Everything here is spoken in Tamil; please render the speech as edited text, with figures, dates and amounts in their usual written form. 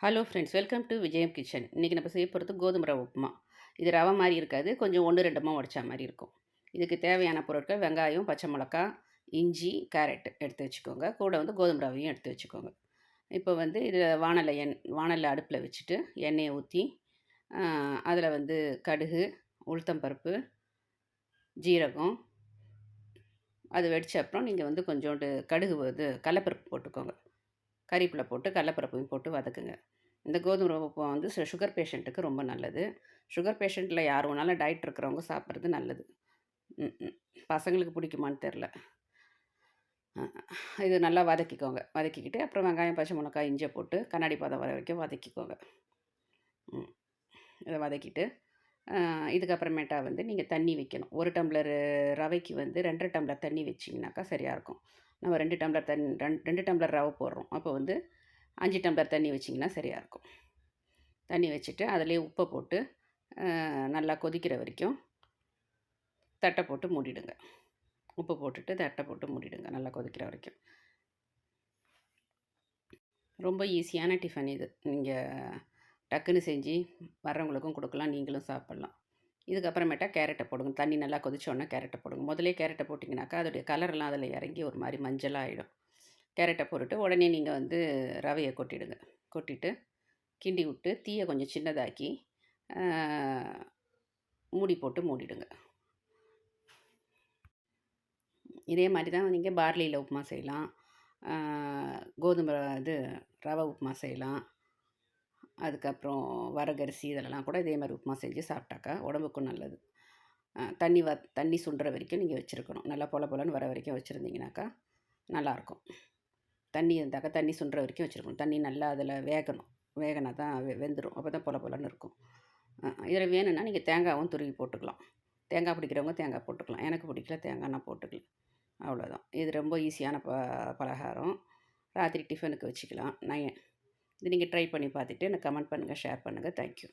ஹலோ ஃப்ரெண்ட்ஸ், வெல்கம் டு விஜயம் கிச்சன். இன்றைக்கி நம்ம செய்ய போகிறது கோதுமை ரவை உப்புமா. இது ரவை மாதிரி இருக்காது, கொஞ்சம் 1 2 உடைச்சா மாதிரி இருக்கும். இதுக்கு தேவையான பொருட்கள் வெங்காயம், பச்சை மிளகா, இஞ்சி, கேரட் எடுத்து வச்சுக்கோங்க. கூட வந்து கோதுமை ரவையும் எடுத்து வச்சுக்கோங்க. இப்போ வந்து இது வாணல்ல அடுப்பில் வச்சுட்டு எண்ணெயை ஊற்றி அதில் வந்து கடுகு, உளுத்தம்பருப்பு, ஜீரகம், அது வெடிச்ச அப்புறம் நீங்கள் வந்து கொஞ்சோண்டு கடுகு கடலப்பருப்பு போட்டுக்கோங்க. கறிவேப்பிலை போட்டு கடலப்பருப்பையும் போட்டு வதக்குங்க. இந்த கோதுமை ரவை உப்புமா வந்து சுகர் பேஷண்ட்டுக்கு ரொம்ப நல்லது. சுகர் பேஷண்ட்டில் யார் வேணாலும் டயட் இருக்கிறவங்க சாப்பிட்றது நல்லது. ம் ம் பசங்களுக்கு பிடிக்குமான்னு தெரில. இது நல்லா வதக்கிக்கோங்க. வதக்கிக்கிட்டு அப்புறம் வெங்காயம், பச்சை மிளகாய், இஞ்சியை போட்டு கண்ணாடி பதம் வர வரைக்கும் வதக்கிக்கோங்க. ம் இதை வதக்கிட்டு இதுக்கப்புறமேட்டா வந்து நீங்கள் தண்ணி வைக்கணும். 1 டம்ளர் ரவைக்கு வந்து 2 1/2 டம்ளர் தண்ணி வச்சிங்கனாக்கா சரியாக இருக்கும். நம்ம 2 டம்ளர் 2 டம்ளர் ரவை போடுறோம். அப்போ வந்து 5 டம்ளர் தண்ணி வச்சிங்கன்னா சரியாக இருக்கும். தண்ணி வச்சுட்டு அதிலேயே உப்பை போட்டு நல்லா கொதிக்கிற வரைக்கும் தட்டை போட்டு மூடிடுங்க. உப்பு போட்டுட்டு தட்டை போட்டு மூடிடுங்க நல்லா கொதிக்கிற வரைக்கும். ரொம்ப ஈஸியான டிஃபன் இது. நீங்கள் டக்குன்னு செஞ்சு வர்றவங்களுக்கும் கொடுக்கலாம், நீங்களும் சாப்பிட்லாம். இதுக்கப்புறமேட்டா கேரட்டை போடுங்க. தண்ணி நல்லா கொதிச்சோடனே கேரட்டை போடுங்க. முதலே கேரட்டை போட்டிங்கனாக்கா அதோடைய கலரெல்லாம் அதில் இறங்கி ஒரு மாதிரி மஞ்சளாக ஆகிடும். கேரட்டை போட்டுட்டு உடனே நீங்கள் வந்து ரவையை கொட்டிடுங்க. கொட்டிட்டு கிண்டி விட்டு தீயை கொஞ்சம் சின்னதாக்கி மூடி போட்டு மூடிடுங்க. இதே மாதிரி தான் நீங்கள் பார்லியில் உப்புமா செய்யலாம், கோதுமை ரவை உப்புமா செய்யலாம். அதுக்கப்புறம் வரகரிசி இதெல்லாம் கூட இதே மாதிரி உப்புமா செஞ்சு சாப்பிட்டாக்கா உடம்புக்கும் நல்லது. தண்ணி சுண்டுற வரைக்கும் நீங்கள் வச்சுருக்கணும். நல்லா பொல பொலன்னு வர வரைக்கும் வச்சுருந்தீங்கனாக்கா நல்லாயிருக்கும். தண்ணி இருந்தாக்கா தண்ணி சுண்டுற வரைக்கும் வச்சுருக்கணும். தண்ணி நல்லா அதில் வேகணும். வேகினா தான் வெந்துடும். அப்போ தான் பொல பொலன்னு இருக்கும். இதில் வேணும்னா நீங்கள் தேங்காயும் துருவி போட்டுக்கலாம். தேங்காய் பிடிக்கிறவங்க தேங்காய் போட்டுக்கலாம். எனக்கு பிடிக்கல, தேங்காய் நான் போட்டுக்கல. அவ்வளோதான். இது ரொம்ப ஈஸியான பலகாரம். ராத்திரி டிஃபனுக்கு வச்சுக்கலாம். இது நீங்கள் ட்ரை பண்ணி பார்த்துட்டு எனக்கு கமெண்ட் பண்ணுங்கள், ஷேர் பண்ணுங்கள். தேங்க்யூ.